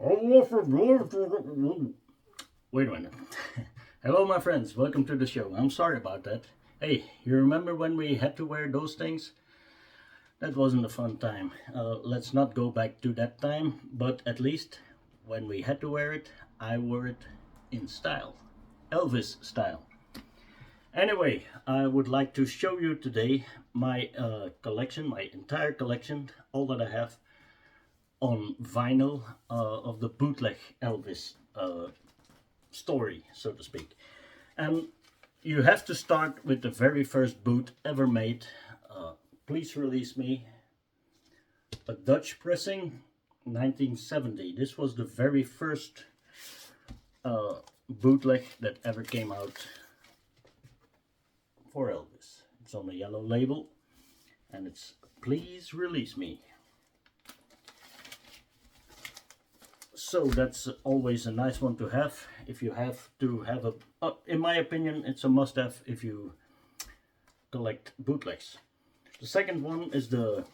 Wait a minute. Hello, my friends. Welcome to the show. I'm sorry about that. Hey, you remember when we had to wear those things? That wasn't a fun time. Let's not go back to that time, but at least when we had to wear it, I wore it in style. Elvis style. Anyway, I would like to show you today my collection, my entire collection, all that I have on vinyl of the bootleg Elvis story, so to speak. And you have to start with the very first boot ever made. Please Release Me, a Dutch pressing, 1970. This was the very first bootleg that ever came out for Elvis. It's on the yellow label and it's Please Release Me. So that's always a nice one to have if you have to have a, in my opinion, it's a must-have if you collect bootlegs. The second one is the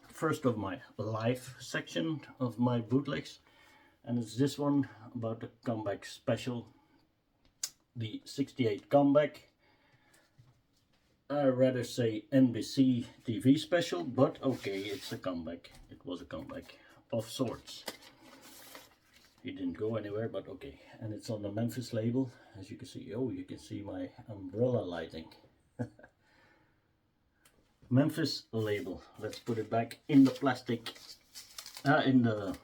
first of my live section of my bootlegs, and it's this one about the comeback special, the 68 comeback. I'd rather say NBC TV special, but okay, it's a comeback. It was a comeback of sorts. He didn't go anywhere, but okay. And it's on the Memphis label, as you can see. Oh, you can see my umbrella lighting. Memphis label. Let's put it back in the plastic, in the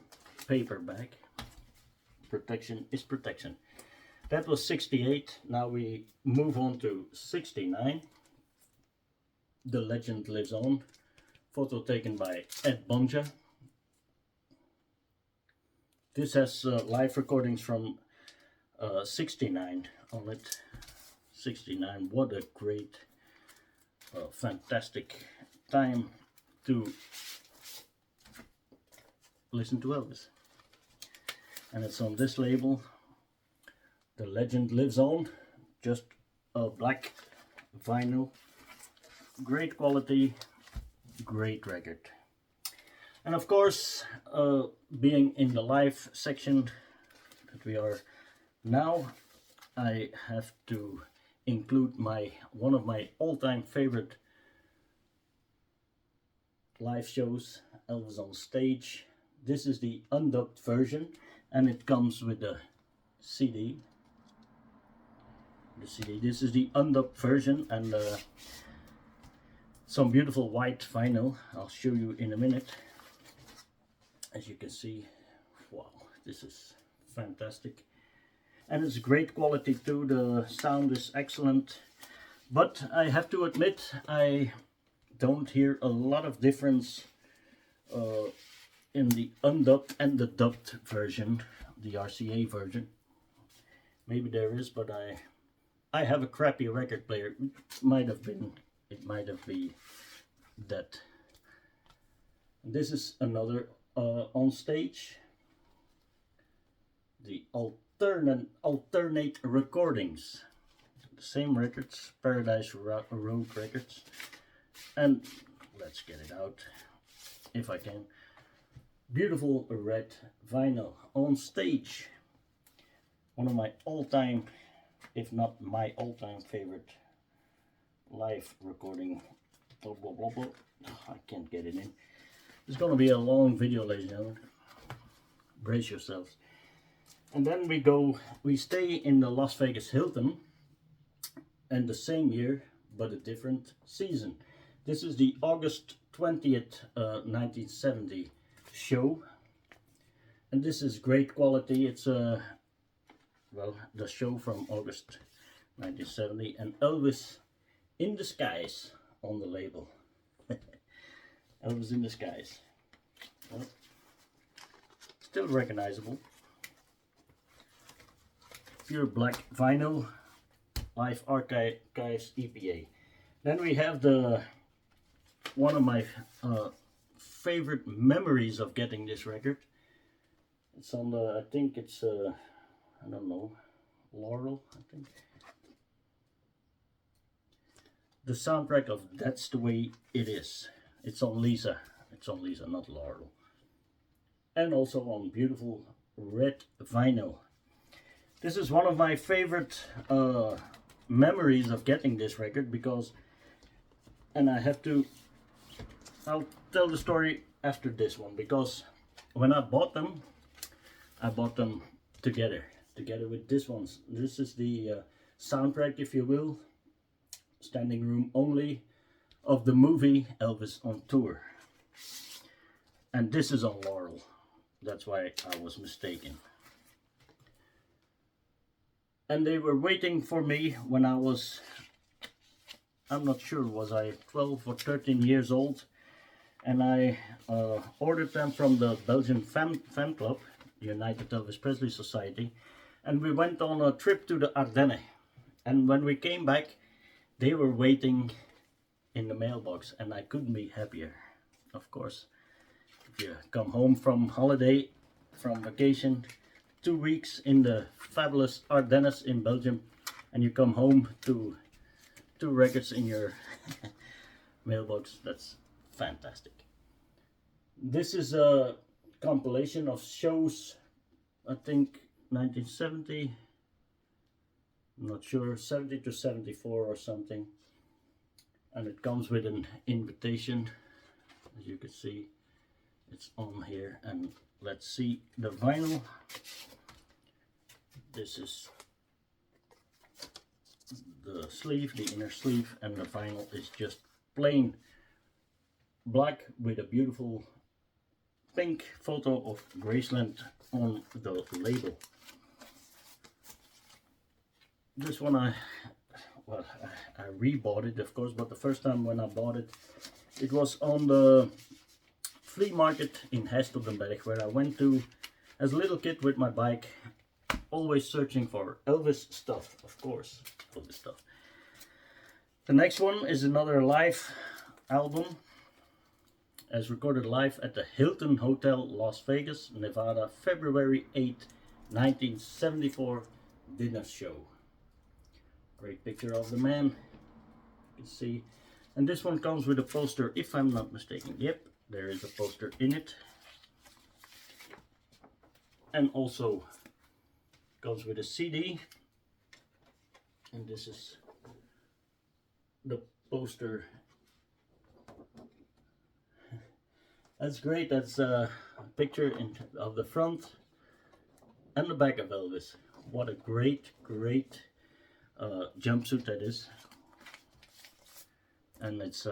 paper bag. Protection is protection. That was 68. Now we move on to 69. The Legend Lives On. Photo taken by Ed Bonja. This has live recordings from 69 on it. 69, what a great, fantastic time to listen to Elvis. And it's on this label, The Legend Lives On, just a black vinyl, great quality, great record. And of course, being in the live section that we are now, I have to include one of my all-time favorite live shows, Elvis on Stage. This is the undubbed version, and it comes with the CD. This is the undubbed version, and some beautiful white vinyl. I'll show you in a minute. As you can see, wow, this is fantastic. And it's great quality too, the sound is excellent. But I have to admit, I don't hear a lot of difference in the undubbed and the dubbed version, the RCA version. Maybe there is, but I have a crappy record player. It might have been that. This is another on Stage, the alternate recordings, the same records, Paradise Road records. And let's get it out if I can. Beautiful red vinyl on Stage, one of my all-time, if not my all-time favorite live recording. Blah, blah, blah, blah. I can't get it in. It's going to be a long video, ladies and gentlemen. Brace yourselves. And then we stay in the Las Vegas Hilton, and the same year, but a different season. This is the August 20th, 1970 show. And this is great quality. It's the show from August 1970, and Elvis in the Skies on the label. Elvis in the Skies. Well, still recognizable. Pure black vinyl, Live Archives EPA. Then we have one of my favorite memories of getting this record. It's on the, I think it's I don't know, Laurel, I think. The soundtrack of That's the Way It Is. It's on Lisa. It's on Lisa, not Laurel. And also on beautiful red vinyl. This is one of my favorite memories of getting this record because, and I'll tell the story after this one, because when I bought them together with this one. This is the soundtrack, if you will, standing room only, of the movie Elvis on Tour. And this is on Laurel. That's why I was mistaken. And they were waiting for me when I was, I'm not sure, was I 12 or 13 years old? And I ordered them from the Belgian fan club, United Elvis Presley Society. And we went on a trip to the Ardennes. And when we came back, they were waiting in the mailbox, and I couldn't be happier. Of course, if you come home from holiday, from vacation, 2 weeks in the fabulous Ardennes in Belgium, and you come home to 2 records in your mailbox, that's fantastic. This is a compilation of shows, I think 1970, I'm not sure, 70 to 74 or something. And it comes with an invitation. As you can see, it's on here. And let's see the vinyl. This is the sleeve, the inner sleeve, and the vinyl is just plain black with a beautiful pink photo of Graceland on the label. This one I rebought it, of course, but the first time when I bought it, it was on the flea market in Hesteldenberg, where I went to as a little kid with my bike, always searching for Elvis stuff, of course, Elvis stuff. The next one is another live album, as recorded live at the Hilton Hotel, Las Vegas, Nevada, February 8, 1974 dinner show. Great picture of the man, you can see. And this one comes with a poster, if I'm not mistaken. Yep, there is a poster in it. And also comes with a CD. And this is the poster. That's great. That's a picture of the front and the back of Elvis. What a great jumpsuit that is. And it's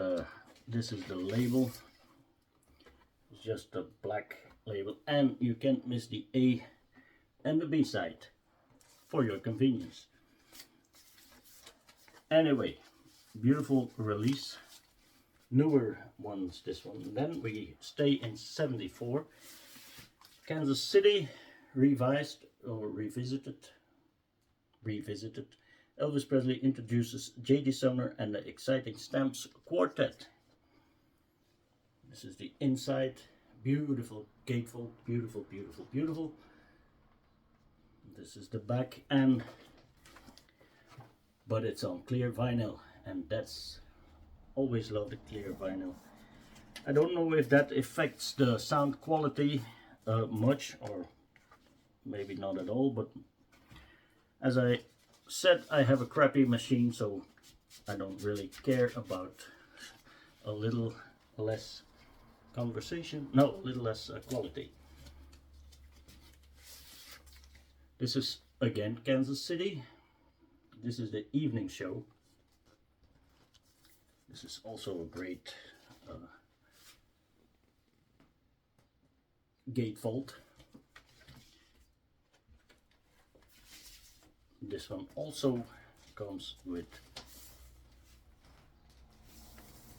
this is the label. It's just a black label, and you can't miss the A and the B side for your convenience. Anyway, beautiful release. Newer ones, this one. Then we stay in 74. Kansas City, revised or revisited. Elvis Presley introduces J.D. Sumner and the Exciting Stamps Quartet. This is the inside. Beautiful gatefold. Beautiful, beautiful, beautiful. This is the back, and but it's on clear vinyl, and that's always love the clear vinyl. I don't know if that affects the sound quality much, or maybe not at all, but as I said, I have a crappy machine, so I don't really care about a little less conversation, no, a little less quality. This is again Kansas City. This is the evening show. This is also a great gatefold. This one also comes with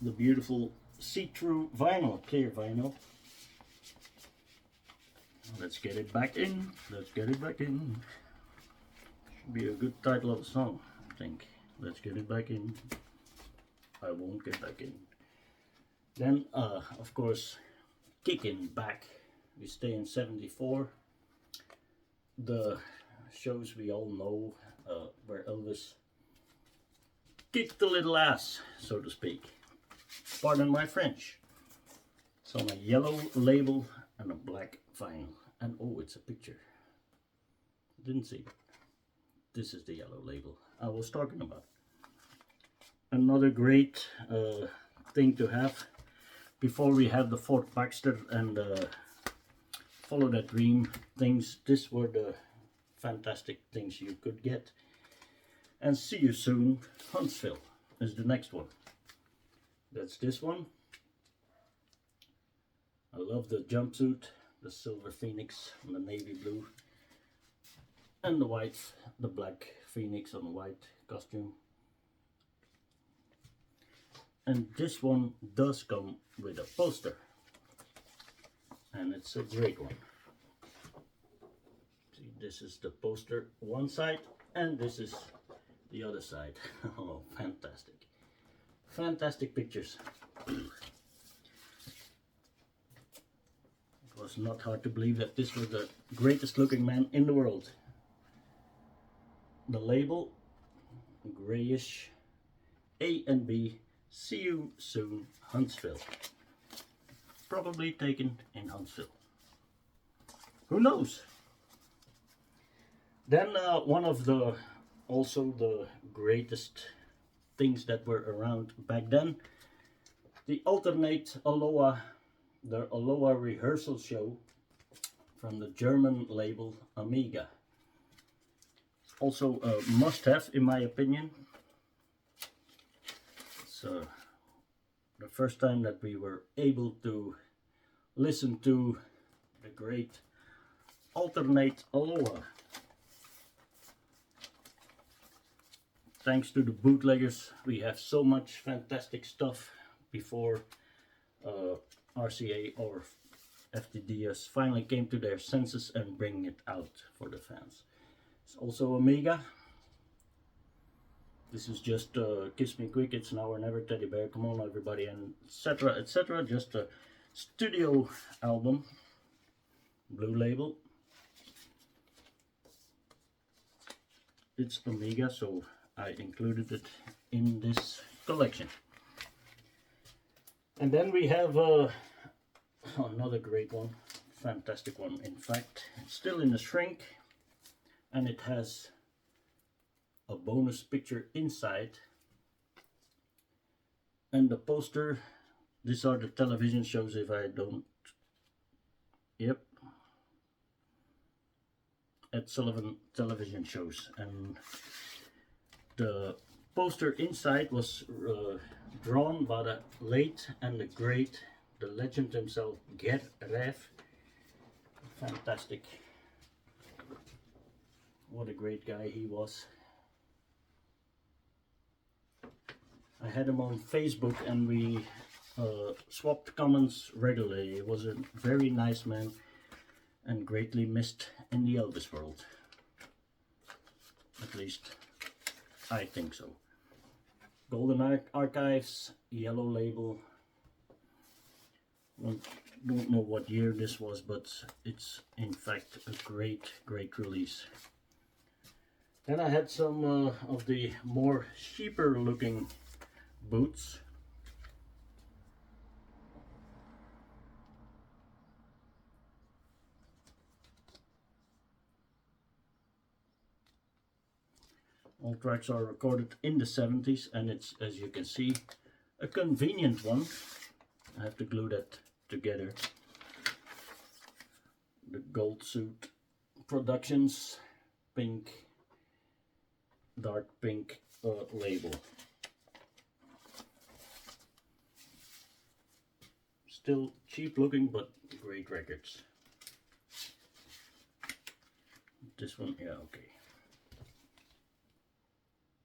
the beautiful see-through vinyl, clear vinyl. Let's get it back in. Let's get it back in. Should be a good title of a song, I think. Let's get it back in. I won't get back in. Then, of course, kicking back. We stay in 74. The shows we all know, where Elvis kicked a little ass, so to speak. Pardon my French. It's on a yellow label and a black vinyl. And oh, it's a picture. Didn't see it. This is the yellow label I was talking about. Another great thing to have before we have the Fort Baxter and Follow That Dream things. These were the fantastic things you could get. And See You Soon, Huntsville is the next one. That's this one. I love the jumpsuit, the silver phoenix and the navy blue, and the white, the black phoenix on the white costume. And this one does come with a poster, and it's a great one. See, this is the poster one side, and this is the other side. Oh, fantastic. Fantastic pictures. It was not hard to believe that this was the greatest looking man in the world. The label, grayish, A and B, See You Soon, Huntsville. Probably taken in Huntsville. Who knows? Then one of the, also the greatest things that were around back then, the alternate Aloha, the Aloha rehearsal show from the German label Amiga. Also a must-have in my opinion. It's the first time that we were able to listen to the great alternate Aloha. Thanks to the bootleggers, we have so much fantastic stuff before RCA or FTDS finally came to their senses and bring it out for the fans. It's also Amiga. This is just Kiss Me Quick, It's Now or Never, Teddy Bear, Come On Everybody, and etc, etc. Just a studio album, blue label. It's Amiga, so I included it in this collection. And then we have another great one, fantastic one in fact. It's still in the shrink, and it has a bonus picture inside. And the poster, these are the television shows if I don't, yep, Ed Sullivan television shows. And the poster inside was drawn by the late and the great, the legend himself, Gert Rijf. Fantastic. What a great guy he was. I had him on Facebook and we swapped comments regularly. He was a very nice man and greatly missed in the Elvis world. At least I think so. Golden Archives, yellow label. Don't know what year this was, but it's in fact a great release. Then I had some of the more cheaper looking boots. All tracks are recorded in the 70s, and it's, as you can see, a convenient one. I have to glue that together. The Gold Suit Productions pink, dark pink label. Still cheap looking, but great records. This one, yeah, okay.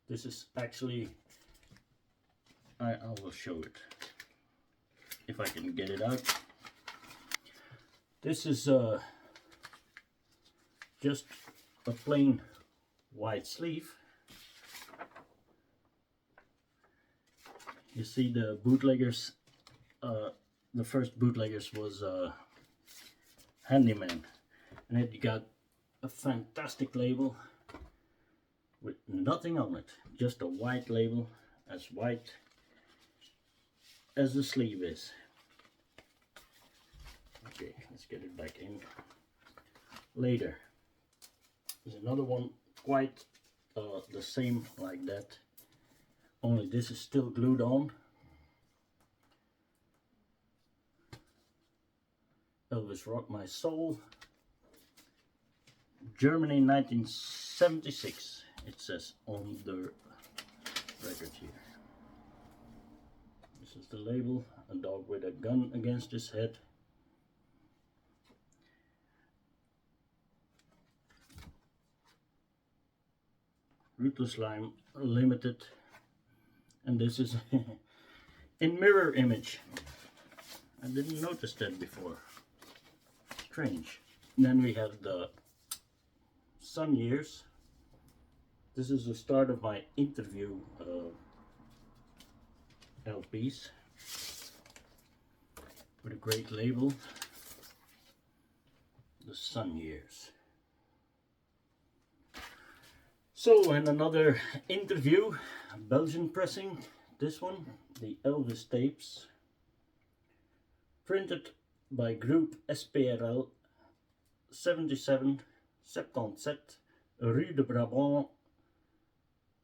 This is actually, I will show it if I can get it out. This is just a plain white sleeve. You see the bootleggers, the first bootleggers was Handyman, and it got a fantastic label with nothing on it, just a white label, as white as the sleeve is. Okay, let's get it back in. later. There's another one quite the same like that, only this is still glued on. Elvis Rock My Soul, Germany 1976, it says on the record here. This is the label, a dog with a gun against his head. Rootless Lime Limited, and this is in mirror image. I didn't notice that before. Strange. And then we have the Sun Years. This is the start of my interview LPs with a great label, the Sun Years. So, and another interview, Belgian pressing, this one, the Elvis tapes, printed by Group SPRL 77 77 Rue de Brabant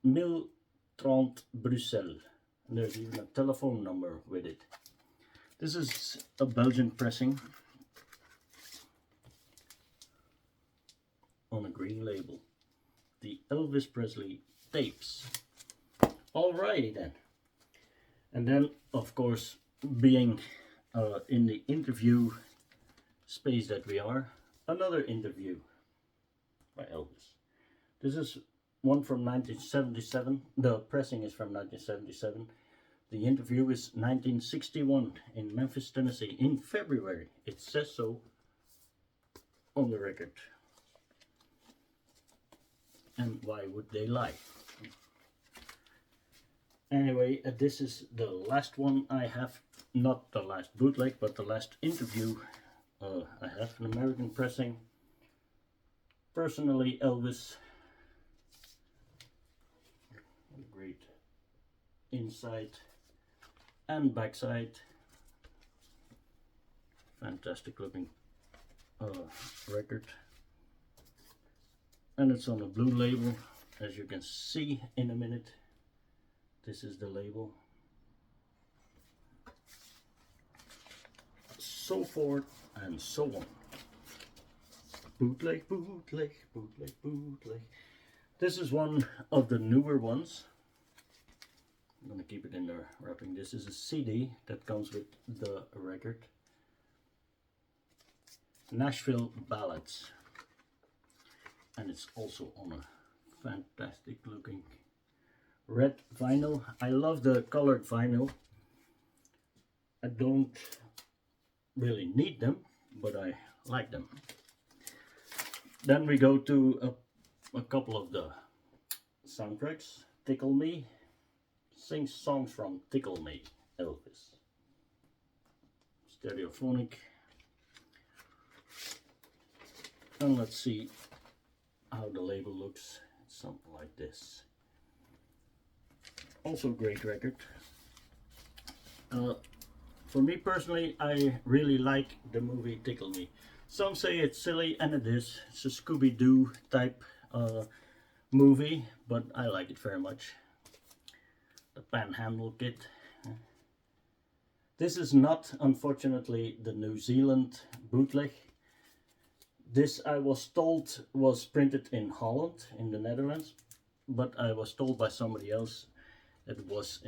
1030 Bruxelles. And there's even a telephone number with it. This is a Belgian pressing on a green label. The Elvis Presley tapes. Alrighty then. And then, of course, being in the interview space that we are, another interview by Elvis. This is one from 1977. The pressing is from 1977. The interview is 1961 in Memphis, Tennessee, in February. It says so on the record. And why would they lie? Anyway, this is the last one I have, not the last bootleg, but the last interview I have, an American pressing. Personally, Elvis. Great inside and backside. Fantastic looking record. And it's on a blue label, as you can see in a minute. This is the label. So forth and so on. Bootleg, bootleg, bootleg, bootleg. This is one of the newer ones. I'm gonna keep it in there wrapping. This is a CD that comes with the record. Nashville Ballads. And it's also on a fantastic looking red vinyl. I love the colored vinyl. I don't really need them, but I like them. Then we go to a couple of the soundtracks. Tickle Me. Sing songs from Tickle Me, Elvis. Stereophonic. And let's see how the label looks. It's something like this. Also great record. For me personally, I really like the movie Tickle Me. Some say it's silly, and it is. It's a Scooby-Doo type movie, but I like it very much. The Panhandle kit. This is not, unfortunately, the New Zealand bootleg. This, I was told, was printed in Holland, in the Netherlands, but I was told by somebody else it was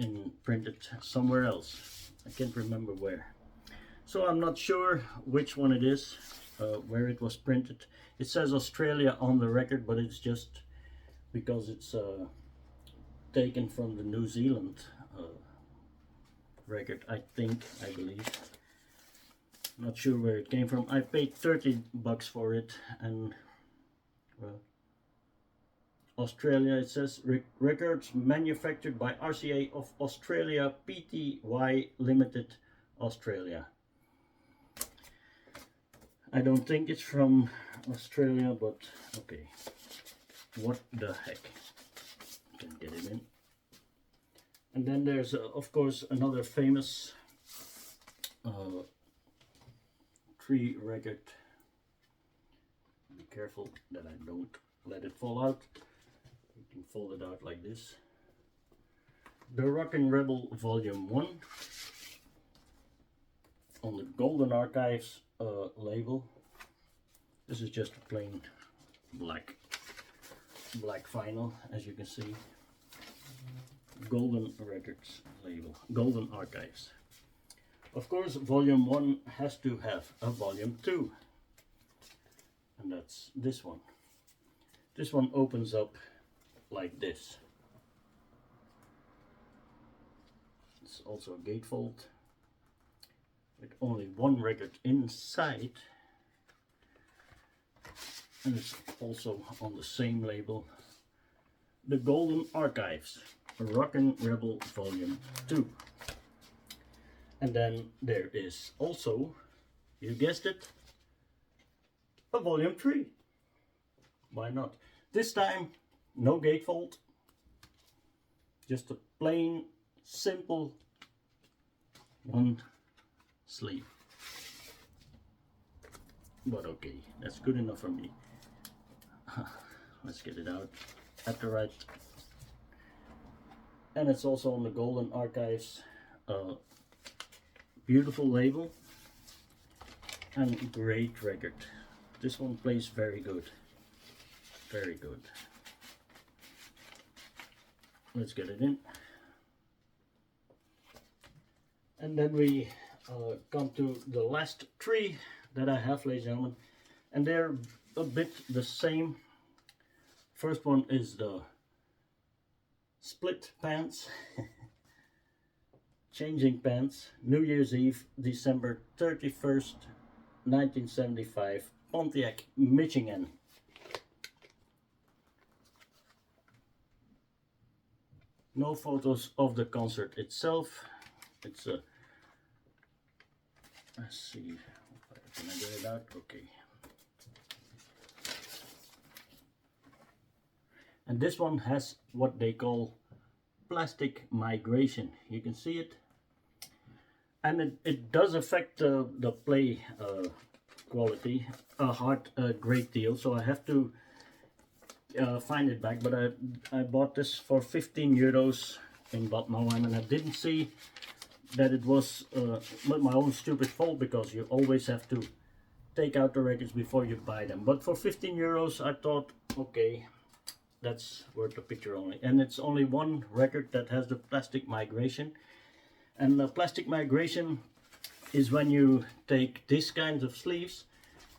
printed somewhere else. I can't remember where. So I'm not sure which one it is, where it was printed. It says Australia on the record, but it's just because it's taken from the New Zealand record, I believe. Not sure where it came from. I paid 30 bucks for it, and well, Australia, it says records manufactured by RCA of Australia Pty Limited, Australia. I don't think it's from Australia, but okay. What the heck? Can get it in. And then there's of course another famous 3 record Be careful that I don't let it fall out. You can fold it out like this. The Rockin' Rebel Volume 1 on the Golden Archives label. This is just a plain black vinyl, as you can see. Golden Records label, Golden Archives. Of course, Volume 1 has to have a Volume 2, and that's this one. This one opens up like this. It's also a gatefold with only one record inside, and it's also on the same label, the Golden Archives, Rockin' Rebel Volume 2. And then there is also, you guessed it, a Volume 3. Why not? This time, no gatefold, just a plain, simple one sleeve. But okay, that's good enough for me. Let's get it out at the right. And it's also on the Golden Archives. Beautiful label and great record. This one plays very good. Very good. Let's get it in. And then we come to the last three that I have, ladies and gentlemen. And they're a bit the same. First one is the split pants. Changing Pants, New Year's Eve, December 31st, 1975, Pontiac, Michigan. No photos of the concert itself. It's a, let's see, can I get it out? Okay. And this one has what they call plastic migration. You can see it. And it does affect the play quality a great deal, so I have to find it back. But I bought this for 15 euros in Bad Nauheim, and I didn't see that it was my own stupid fault, because you always have to take out the records before you buy them. But for 15 euros I thought, okay, that's worth the picture only. And it's only one record that has the plastic migration. And the plastic migration is when you take these kinds of sleeves,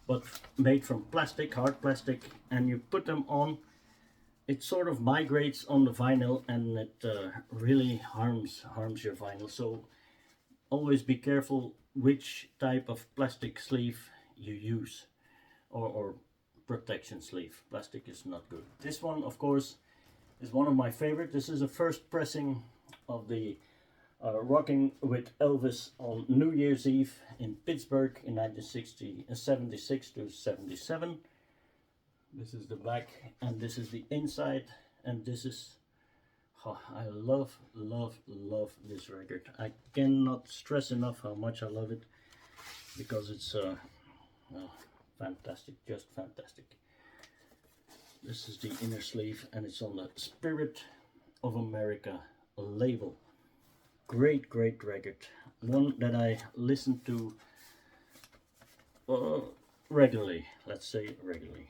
but made from plastic, hard plastic, and you put them on. It sort of migrates on the vinyl, and it really harms your vinyl. So always be careful which type of plastic sleeve you use, or protection sleeve. Plastic is not good. This one, of course, is one of my favorite. This is the first pressing of the Rocking with Elvis on New Year's Eve in Pittsburgh in 1976 to 77. This is the back, and this is the inside, and this is, oh, I love this record. I cannot stress enough how much I love it, because it's oh, fantastic, just fantastic. This is the inner sleeve, and it's on the Spirit of America label. Great record, one that I listen to regularly, let's say regularly,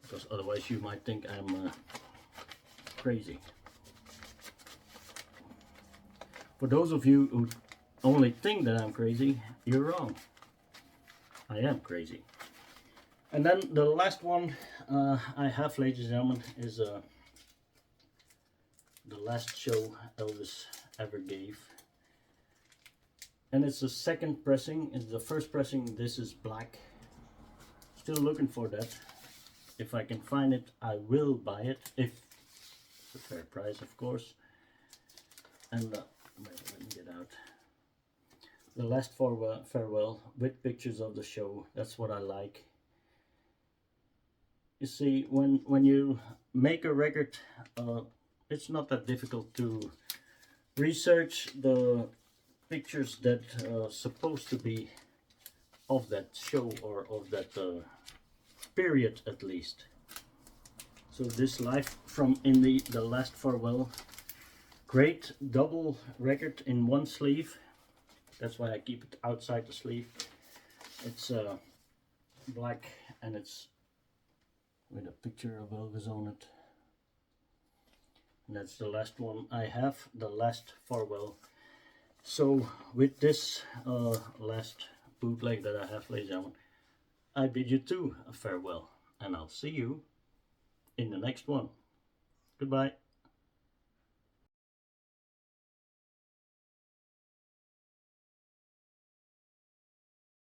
because otherwise you might think I'm crazy. For those of you who only think that I'm crazy, you're wrong. I am crazy. And then the last one I have, ladies and gentlemen, is the last show Elvis ever gave. And it's the second pressing. It's the first pressing. This is black. Still looking for that. If I can find it, I will buy it, if it's a fair price, of course. And let me get out. The last farewell with pictures of the show. That's what I like. You see, when you make a record, it's not that difficult to research the pictures that are supposed to be of that show, or of that period at least. So this live from in the last farewell. Great double record in one sleeve. That's why I keep it outside the sleeve. It's black and it's with a picture of Elvis on it. And that's the last one I have, the last farewell. So with this last bootleg that I have, ladies and gentlemen, I bid you too a farewell, and I'll see you in the next one. Goodbye.